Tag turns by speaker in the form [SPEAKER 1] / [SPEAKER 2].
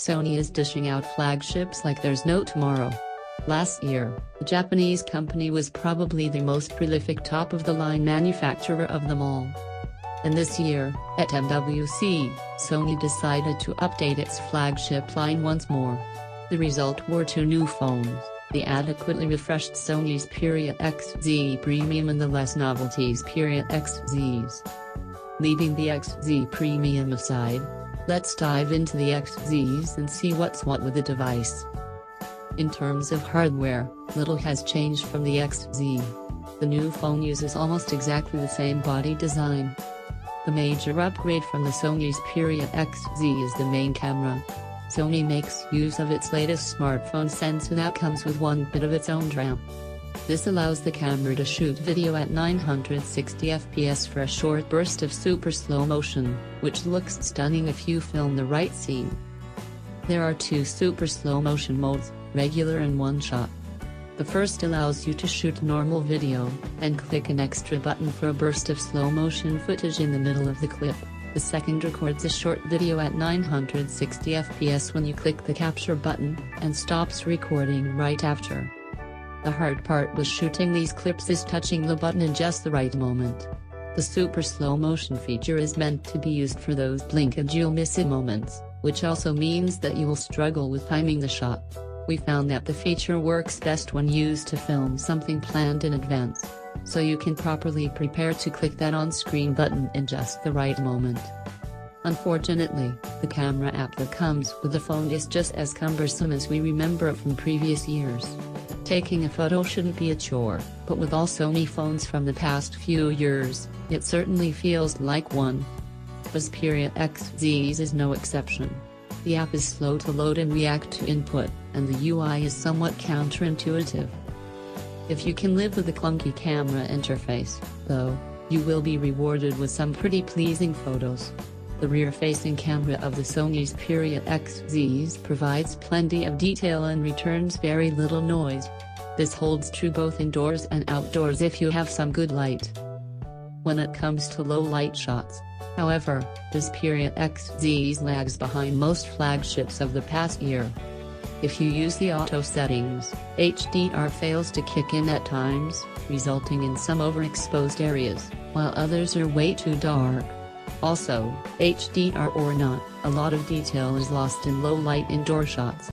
[SPEAKER 1] Sony is dishing out flagships like there's no tomorrow. Last year, the Japanese company was probably the most prolific top-of-the-line manufacturer of them all. And this year, at MWC, Sony decided to update its flagship line once more. The result were two new phones, the adequately refreshed Sony Xperia XZ Premium and the less novelty Xperia XZS. Leaving the XZ Premium aside, let's dive into the XZs and see what's what with the device. In terms of hardware, little has changed from the XZ. The new phone uses almost exactly the same body design. The major upgrade from the Sony Xperia XZ is the main camera. Sony makes use of its latest smartphone sensor that comes with one bit of its own RAM. This allows the camera to shoot video at 960 fps for a short burst of super slow motion, which looks stunning if you film the right scene. There are two super slow motion modes, regular and one shot. The first allows you to shoot normal video, and click an extra button for a burst of slow motion footage in the middle of the clip. The second records a short video at 960 fps when you click the capture button, and stops recording right after. The hard part with shooting these clips is touching the button in just the right moment. The super slow motion feature is meant to be used for those blink and you'll miss it moments, which also means that you will struggle with timing the shot. We found that the feature works best when used to film something planned in advance, so you can properly prepare to click that on-screen button in just the right moment. Unfortunately, the camera app that comes with the phone is just as cumbersome as we remember it from previous years. Taking a photo shouldn't be a chore, but with all Sony phones from the past few years, it certainly feels like one. The Xperia XZS is no exception. The app is slow to load and react to input, and the UI is somewhat counterintuitive. If you can live with the clunky camera interface, though, you will be rewarded with some pretty pleasing photos. The rear-facing camera of the Sony Xperia XZS provides plenty of detail and returns very little noise. This holds true both indoors and outdoors if you have some good light. When it comes to low-light shots, however, the Xperia XZS lags behind most flagships of the past year. If you use the auto settings, HDR fails to kick in at times, resulting in some overexposed areas, while others are way too dark. Also, HDR or not, a lot of detail is lost in low-light indoor shots.